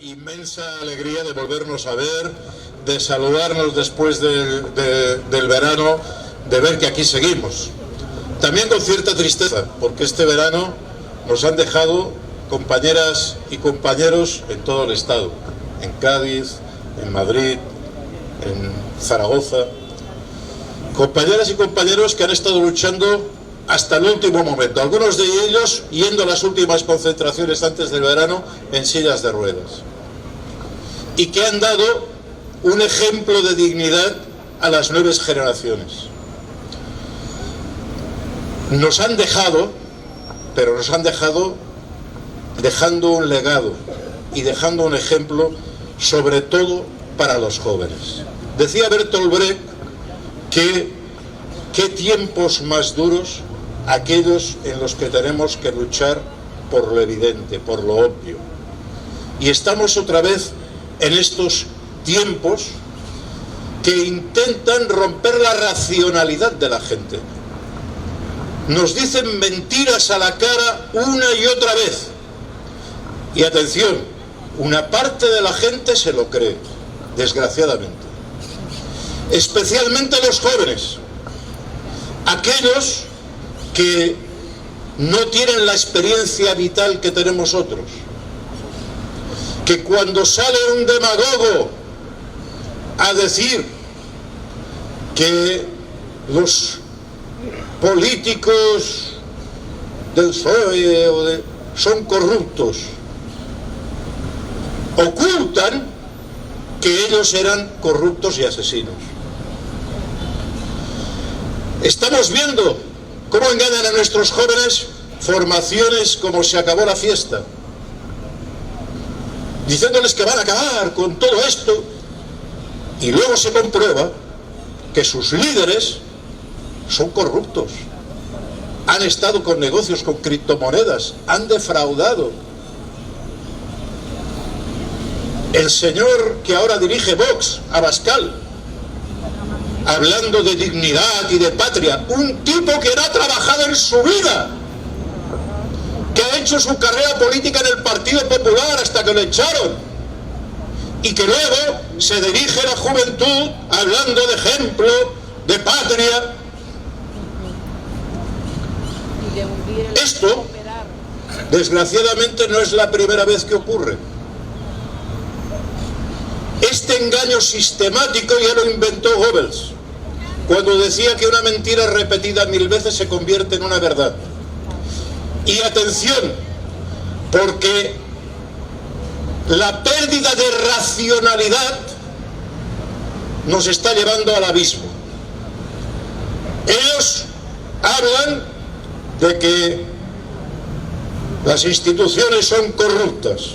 inmensa alegría de volvernos a ver, de saludarnos después del verano, de ver que aquí seguimos. También con cierta tristeza, porque este verano nos han dejado compañeras y compañeros en todo el estado, en Cádiz, en Madrid, en Zaragoza. Compañeras y compañeros que han estado luchando hasta el último momento, algunos de ellos yendo a las últimas concentraciones antes del verano en sillas de ruedas, y que han dado un ejemplo de dignidad a las nuevas generaciones. Nos han dejado, pero nos han dejado dejando un legado y dejando un ejemplo, sobre todo para los jóvenes. Decía Bertolt Brecht que qué tiempos más duros aquellos en los que tenemos que luchar por lo evidente, por lo obvio. Y estamos otra vez en estos tiempos que intentan romper la racionalidad de la gente. Nos dicen mentiras a la cara una y otra vez. Y atención, una parte de la gente se lo cree, desgraciadamente. Especialmente los jóvenes, aquellos que no tienen la experiencia vital que tenemos otros, que cuando sale un demagogo a decir que los políticos del PSOE son corruptos, ocultan que ellos eran corruptos y asesinos. Estamos viendo cómo engañan a nuestros jóvenes formaciones como se acabó la fiesta, diciéndoles que van a acabar con todo esto, y luego se comprueba que sus líderes son corruptos, han estado con negocios con criptomonedas, han defraudado. El señor que ahora dirige Vox, Abascal, hablando de dignidad y de patria, un tipo que no ha trabajado en su vida, que ha hecho su carrera política en el Partido Popular hasta que lo echaron, y que luego se dirige a la juventud hablando de ejemplo, de patria. Esto, desgraciadamente, no es la primera vez que ocurre. Este engaño sistemático ya lo inventó Goebbels, cuando decía que una mentira repetida 1000 veces se convierte en una verdad. Y atención, porque la pérdida de racionalidad nos está llevando al abismo. Ellos hablan de que las instituciones son corruptas,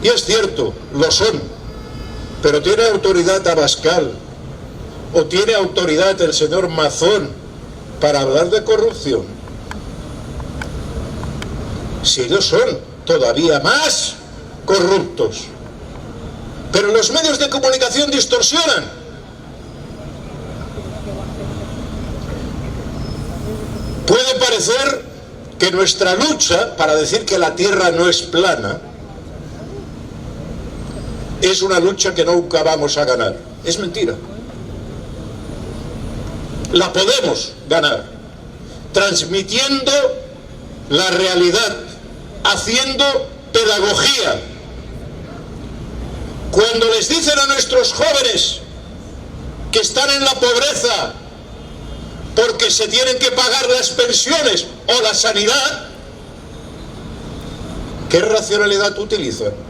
y es cierto, lo son. Pero ¿tiene autoridad Abascal o tiene autoridad el señor Mazón para hablar de corrupción? Si ellos son todavía más corruptos. Pero los medios de comunicación distorsionan. Puede parecer que nuestra lucha para decir que la Tierra no es plana es una lucha que nunca vamos a ganar. Es mentira. La podemos ganar transmitiendo la realidad, haciendo pedagogía. Cuando les dicen a nuestros jóvenes que están en la pobreza porque se tienen que pagar las pensiones o la sanidad, ¿qué racionalidad utilizan?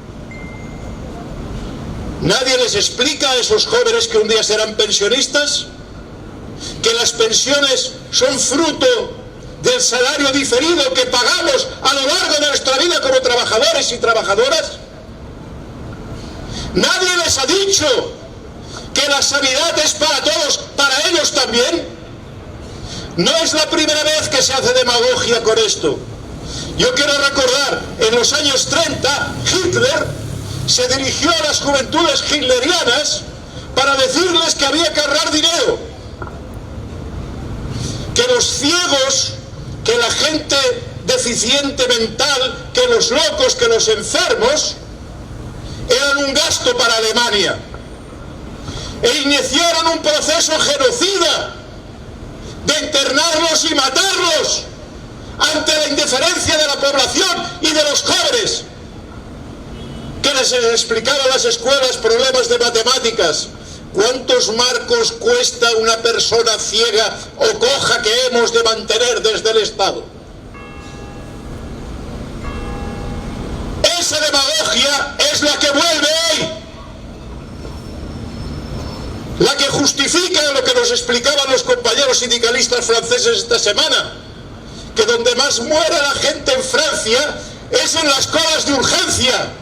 Nadie les explica a esos jóvenes que un día serán pensionistas que las pensiones son fruto del salario diferido que pagamos a lo largo de nuestra vida como trabajadores y trabajadoras. Nadie les ha dicho que la sanidad es para todos, para ellos también. No es la primera vez que se hace demagogia con esto. Yo quiero recordar, en los años 30, Hitler se dirigió a las juventudes hitlerianas para decirles que había que ahorrar dinero, que los ciegos, que la gente deficiente mental, que los locos, que los enfermos, nefasto para Alemania, e iniciaron un proceso genocida de internarlos y matarlos ante la indiferencia de la población y de los jóvenes, que les explicaban las escuelas problemas de matemáticas. ¿Cuántos marcos cuesta una persona ciega o coja que hemos de mantener desde el Estado? Esa demagogia es la que vuelve hoy, la que justifica lo que nos explicaban los compañeros sindicalistas franceses esta semana, que donde más muere la gente en Francia es en las colas de urgencia.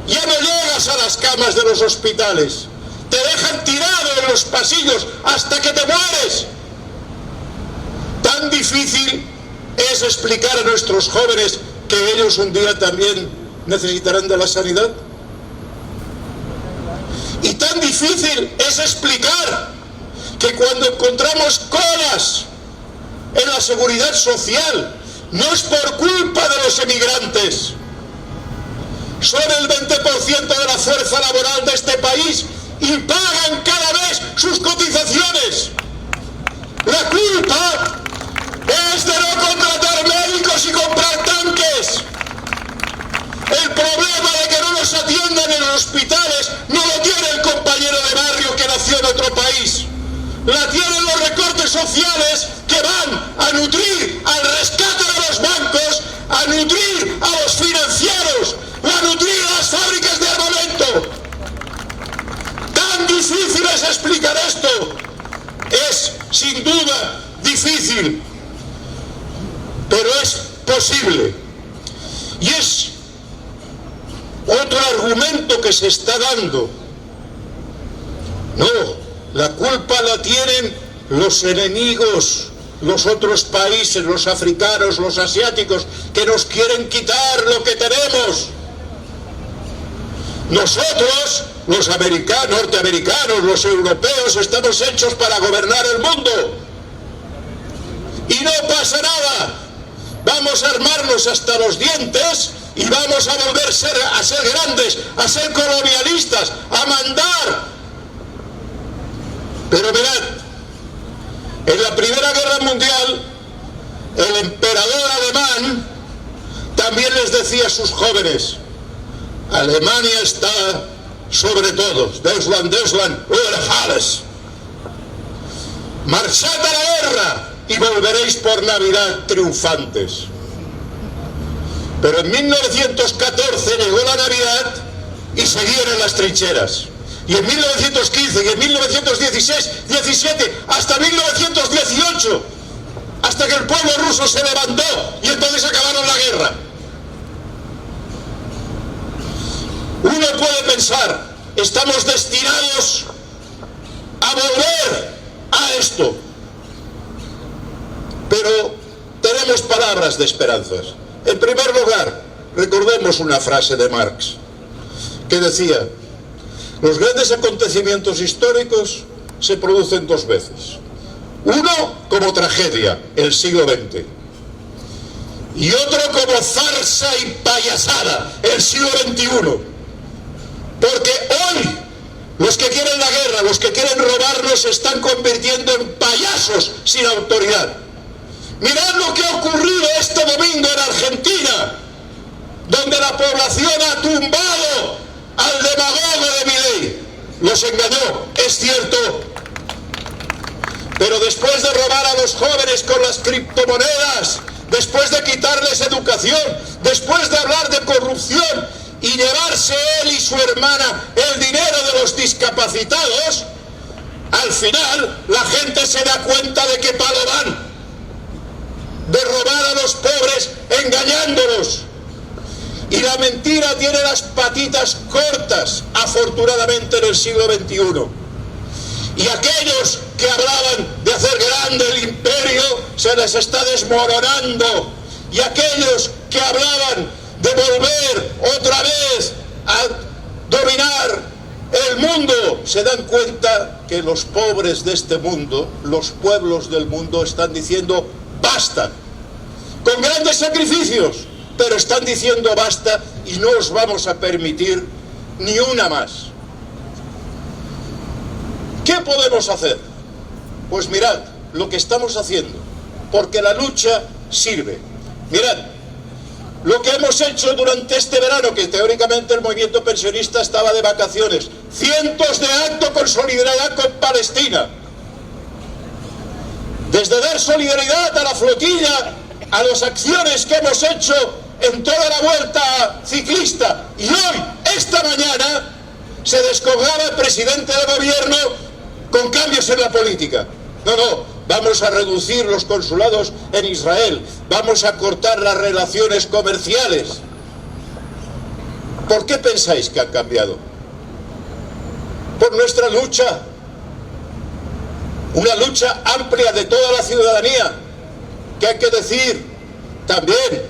Ya no llegas a las camas de los hospitales, te dejan tirado en los pasillos hasta que te mueres. Tan difícil es explicar a nuestros jóvenes que ellos un día también necesitarán de la sanidad. Y tan difícil es explicar que cuando encontramos colas en la seguridad social no es por culpa de los emigrantes. Son el 20% de la fuerza laboral de este país y pagan cada vez sus cotizaciones. La culpa es de no contratar médicos y comprar tanques. El problema de que no nos atiendan en los hospitales no lo tiene el compañero de barrio que nació en otro país. La tienen los recortes sociales que van a nutrir al rescate de los bancos, a nutrir a los financieros, a nutrir a las fábricas de armamento. Tan difícil es explicar esto. Es sin duda difícil, pero es posible. Y es otro argumento que se está dando. No, la culpa la tienen los enemigos, los otros países, los africanos, los asiáticos, que nos quieren quitar lo que tenemos. Nosotros, los americanos, norteamericanos, los europeos, estamos hechos para gobernar el mundo. Y no pasa nada. Vamos a armarnos hasta los dientes y vamos a volver a ser grandes, a ser colonialistas, a mandar. Pero mirad, en la Primera Guerra Mundial, el emperador alemán también les decía a sus jóvenes: Alemania está sobre todos. Deutschland, Deutschland, über alles. Marchad a la guerra y volveréis por Navidad triunfantes. Pero en 1914 llegó la Navidad y seguían en las trincheras. Y en 1915 y en 1916, 17, hasta 1918, hasta que el pueblo ruso se levantó y entonces acabaron la guerra. Uno puede pensar, estamos destinados a volver a esto, pero tenemos palabras de esperanzas. En primer lugar, recordemos una frase de Marx que decía: los grandes acontecimientos históricos se producen dos veces. Uno como tragedia, el siglo XX, y otro como farsa y payasada, el siglo XXI. Porque hoy los que quieren la guerra, los que quieren robarnos, se están convirtiendo en payasos sin autoridad. Mirad lo que ha ocurrido este domingo en Argentina, donde la población ha tumbado al demagogo de Milei. Los engañó, es cierto, pero después de robar a los jóvenes con las criptomonedas, después de quitarles educación, después de hablar de corrupción y llevarse él y su hermana el dinero de los discapacitados, al final la gente se da cuenta de qué palo van, de robar a los pobres engañándolos. Y la mentira tiene las patitas cortas, afortunadamente, en el siglo XXI. Y aquellos que hablaban de hacer grande el imperio se les está desmoronando. Y aquellos que hablaban de volver otra vez a dominar el mundo se dan cuenta que los pobres de este mundo, los pueblos del mundo, están diciendo basta, con grandes sacrificios, pero están diciendo basta y no os vamos a permitir ni una más. ¿Qué podemos hacer? Pues mirad lo que estamos haciendo, porque la lucha sirve. Mirad lo que hemos hecho durante este verano, que teóricamente el movimiento pensionista estaba de vacaciones. Cientos de actos con solidaridad con Palestina. Desde dar solidaridad a la flotilla, a las acciones que hemos hecho en toda la vuelta ciclista. Y hoy, esta mañana, se descolgaba el presidente del gobierno con cambios en la política. No, vamos a reducir los consulados en Israel, vamos a cortar las relaciones comerciales. ¿Por qué pensáis que han cambiado? Por nuestra lucha. Una lucha amplia de toda la ciudadanía, que hay que decir también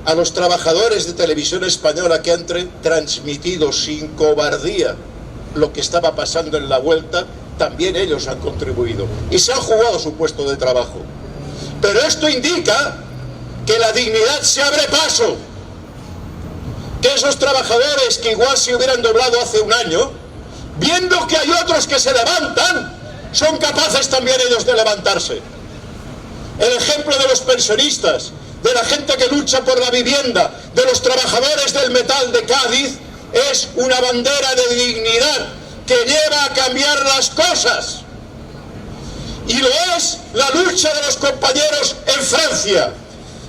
a los trabajadores de Televisión Española que han transmitido sin cobardía lo que estaba pasando en la vuelta. También ellos han contribuido y se han jugado su puesto de trabajo. Pero esto indica que la dignidad se abre paso, que esos trabajadores que igual se hubieran doblado hace un año, viendo que hay otros que se levantan, son capaces también ellos de levantarse. El ejemplo de los pensionistas, de la gente que lucha por la vivienda, de los trabajadores del metal de Cádiz, es una bandera de dignidad que lleva a cambiar las cosas. Y lo es la lucha de los compañeros en Francia.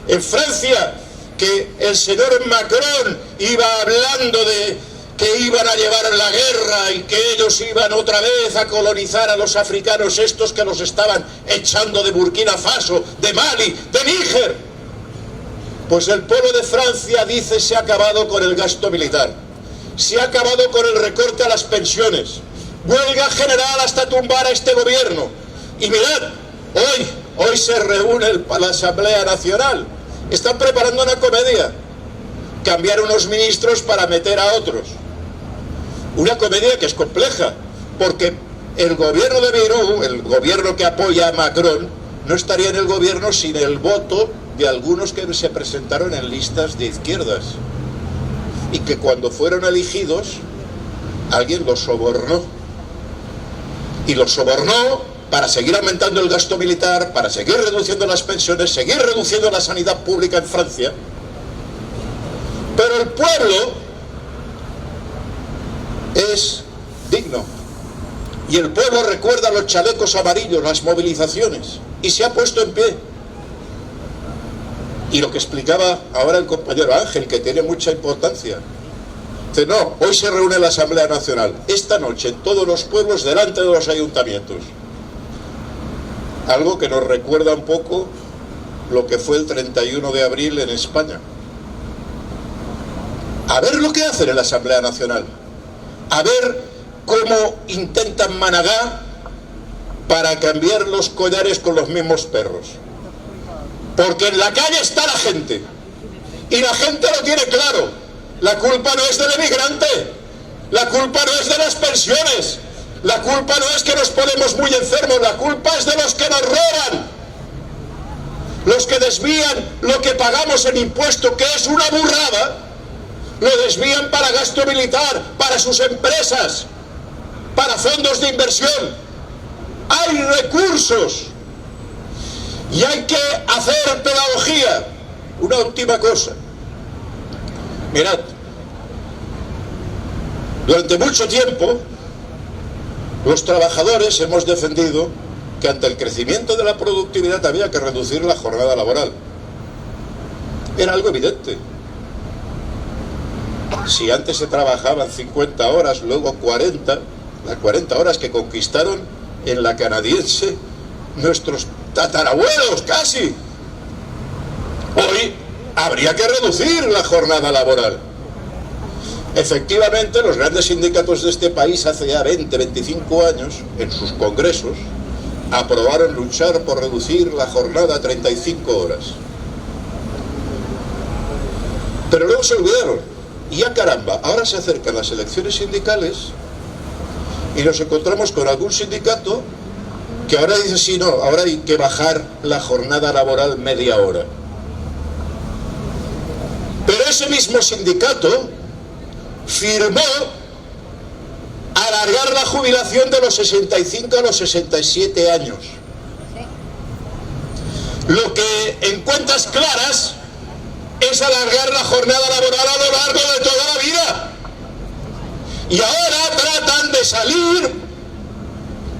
En Francia, que el señor Macron iba hablando de que iban a llevar la guerra y que ellos iban otra vez a colonizar a los africanos estos que los estaban echando de Burkina Faso, de Mali, de Níger. Pues el pueblo de Francia dice: se ha acabado con el gasto militar, se ha acabado con el recorte a las pensiones, huelga general hasta tumbar a este gobierno. Y mirad, hoy se reúne la Asamblea Nacional, están preparando una comedia, cambiar unos ministros para meter a otros. Una comedia que es compleja, porque el gobierno de Bayrou, el gobierno que apoya a Macron, no estaría en el gobierno sin el voto de algunos que se presentaron en listas de izquierdas y que cuando fueron elegidos alguien los sobornó, y los sobornó para seguir aumentando el gasto militar, para seguir reduciendo las pensiones, seguir reduciendo la sanidad pública en Francia. Pero el pueblo es digno, y el pueblo recuerda los chalecos amarillos, las movilizaciones, y se ha puesto en pie. Y lo que explicaba ahora el compañero Ángel, que tiene mucha importancia, dice: no, hoy se reúne la Asamblea Nacional, esta noche en todos los pueblos, delante de los ayuntamientos. Algo que nos recuerda un poco lo que fue el 31 de abril en España. A ver lo que hacen en la Asamblea Nacional, a ver cómo intentan managar para cambiar los collares con los mismos perros. Porque en la calle está la gente, y la gente lo tiene claro. La culpa no es del emigrante, la culpa no es de las pensiones, la culpa no es que nos ponemos muy enfermos, la culpa es de los que nos roban, los que desvían lo que pagamos en impuesto, que es una burrada, lo desvían para gasto militar, para sus empresas, para fondos de inversión. Hay recursos y hay que hacer pedagogía. Una última cosa. Mirad, durante mucho tiempo los trabajadores hemos defendido que ante el crecimiento de la productividad había que reducir la jornada laboral. Era algo evidente. Si antes se trabajaban 50 horas, luego 40, las 40 horas que conquistaron en la canadiense nuestros tatarabuelos casi. Hoy habría que reducir la jornada laboral. Efectivamente, los grandes sindicatos de este país hace ya 20, 25 años, en sus congresos, aprobaron luchar por reducir la jornada a 35 horas. Pero luego se olvidaron. Y ya caramba, ahora se acercan las elecciones sindicales y nos encontramos con algún sindicato que ahora dice: sí, no, ahora hay que bajar la jornada laboral media hora. Pero ese mismo sindicato firmó alargar la jubilación de los 65 a los 67 años. Lo que en cuentas claras es alargar la jornada laboral a lo largo de toda la vida. Y ahora tratan de salir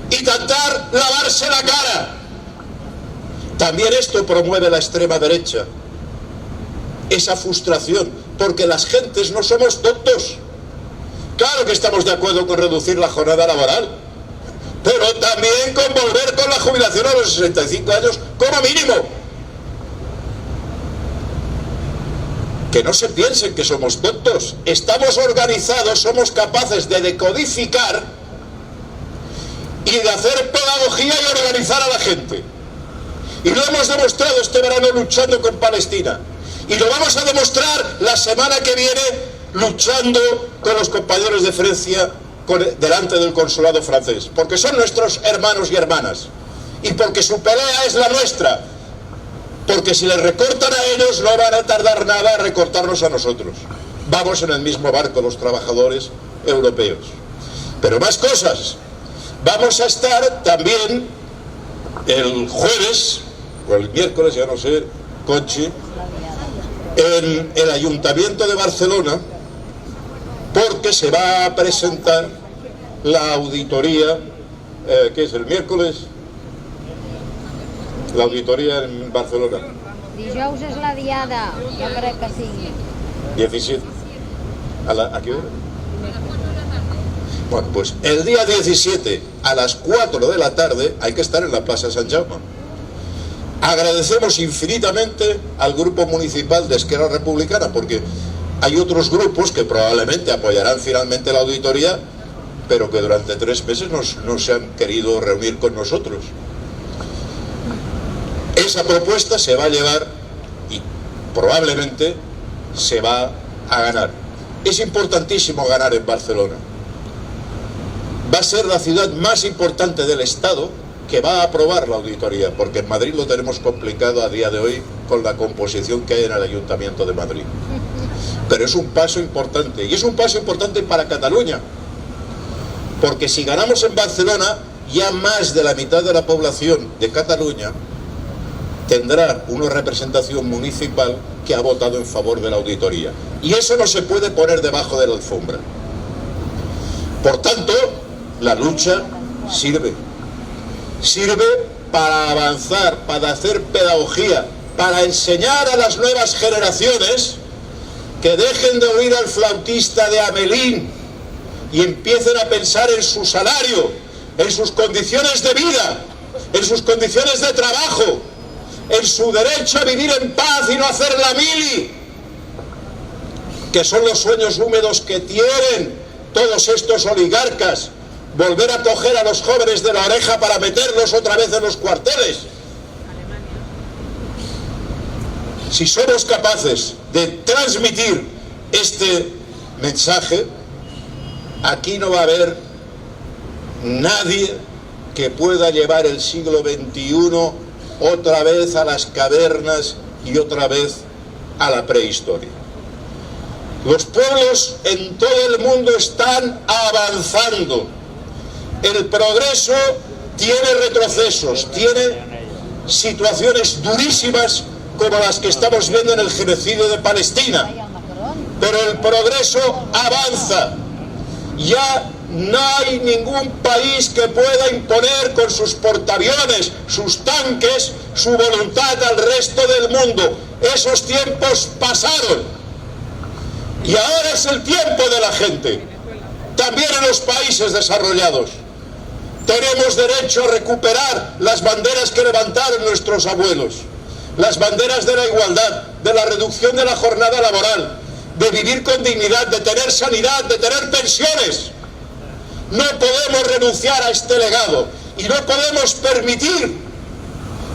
y tratar lavarse la cara. También esto promueve la extrema derecha, esa frustración, porque las gentes no somos tontos. Claro que estamos de acuerdo con reducir la jornada laboral, pero también con volver con la jubilación a los 65 años como mínimo. Que no se piensen que somos tontos. Estamos organizados, somos capaces de decodificar y de hacer pedagogía y organizar a la gente. Y lo hemos demostrado este verano luchando con Palestina. Y lo vamos a demostrar la semana que viene luchando con los compañeros de Francia delante del consulado francés. Porque son nuestros hermanos y hermanas. Y porque su pelea es la nuestra. Porque si les recortan a ellos no van a tardar nada a recortarnos a nosotros. Vamos en el mismo barco los trabajadores europeos. Pero más cosas. Vamos a estar también el jueves o el miércoles, ya no sé, Conchi, en el Ayuntamiento de Barcelona, porque se va a presentar la auditoría, ¿qué es el miércoles? La auditoría en Barcelona. Dijous és la diada, jo crec que sigui. 17. ¿A qué hora? Bueno, pues el día 17 a las 4 de la tarde hay que estar en la Plaza Sant Jaume. Agradecemos infinitamente al grupo municipal de Esquerra Republicana, porque hay otros grupos que probablemente apoyarán finalmente la auditoría, pero que durante 3 meses no se han querido reunir con nosotros. Esa propuesta se va a llevar y probablemente se va a ganar. Es importantísimo ganar en Barcelona. Va a ser la ciudad más importante del Estado que va a aprobar la auditoría, porque en Madrid lo tenemos complicado a día de hoy con la composición que hay en el Ayuntamiento de Madrid. Pero es un paso importante, y es un paso importante para Cataluña, porque si ganamos en Barcelona, ya más de la mitad de la población de Cataluña tendrá una representación municipal que ha votado en favor de la auditoría. Y eso no se puede poner debajo de la alfombra. Por tanto, la lucha sirve para avanzar, para hacer pedagogía, para enseñar a las nuevas generaciones que dejen de oír al flautista de Hamelín y empiecen a pensar en su salario, en sus condiciones de vida, en sus condiciones de trabajo, en su derecho a vivir en paz y no hacer la mili, que son los sueños húmedos que tienen todos estos oligarcas. Volver a coger a los jóvenes de la oreja para meterlos otra vez en los cuarteles. Si somos capaces de transmitir este mensaje, aquí no va a haber nadie que pueda llevar el siglo XXI otra vez a las cavernas y otra vez a la prehistoria. Los pueblos en todo el mundo están avanzando. El progreso tiene retrocesos, tiene situaciones durísimas como las que estamos viendo en el genocidio de Palestina, pero el progreso avanza. Ya no hay ningún país que pueda imponer con sus portaaviones, sus tanques, su voluntad al resto del mundo. Esos tiempos pasaron y ahora es el tiempo de la gente, también en los países desarrollados. Tenemos derecho a recuperar las banderas que levantaron nuestros abuelos, las banderas de la igualdad, de la reducción de la jornada laboral, de vivir con dignidad, de tener sanidad, de tener pensiones. No podemos renunciar a este legado y no podemos permitir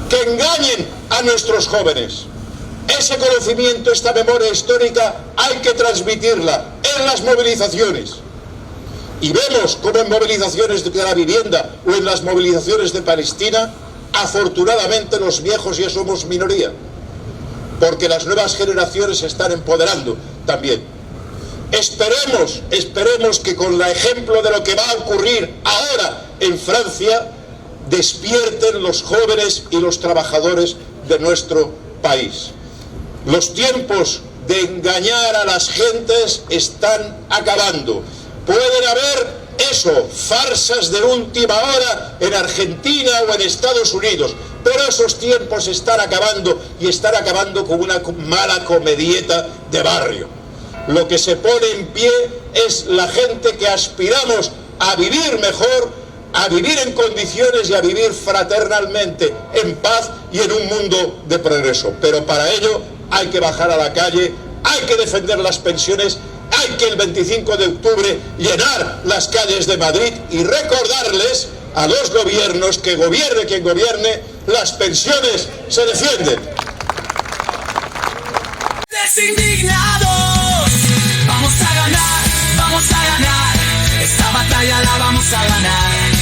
que engañen a nuestros jóvenes. Ese conocimiento, esta memoria histórica, hay que transmitirla en las movilizaciones. Y vemos cómo en movilizaciones de la vivienda o en las movilizaciones de Palestina, afortunadamente los viejos ya somos minoría, porque las nuevas generaciones se están empoderando también. Esperemos que con el ejemplo de lo que va a ocurrir ahora en Francia, despierten los jóvenes y los trabajadores de nuestro país. Los tiempos de engañar a las gentes están acabando. Pueden haber farsas de última hora en Argentina o en Estados Unidos, pero esos tiempos están acabando, y están acabando con una mala comedieta de barrio. Lo que se pone en pie es la gente que aspiramos a vivir mejor, a vivir en condiciones y a vivir fraternalmente, en paz y en un mundo de progreso. Pero para ello hay que bajar a la calle, hay que defender las pensiones, hay que el 25 de octubre llenar las calles de Madrid y recordarles a los gobiernos que gobierne quien gobierne, las pensiones se defienden. Desindignados, vamos a ganar, esta batalla la vamos a ganar.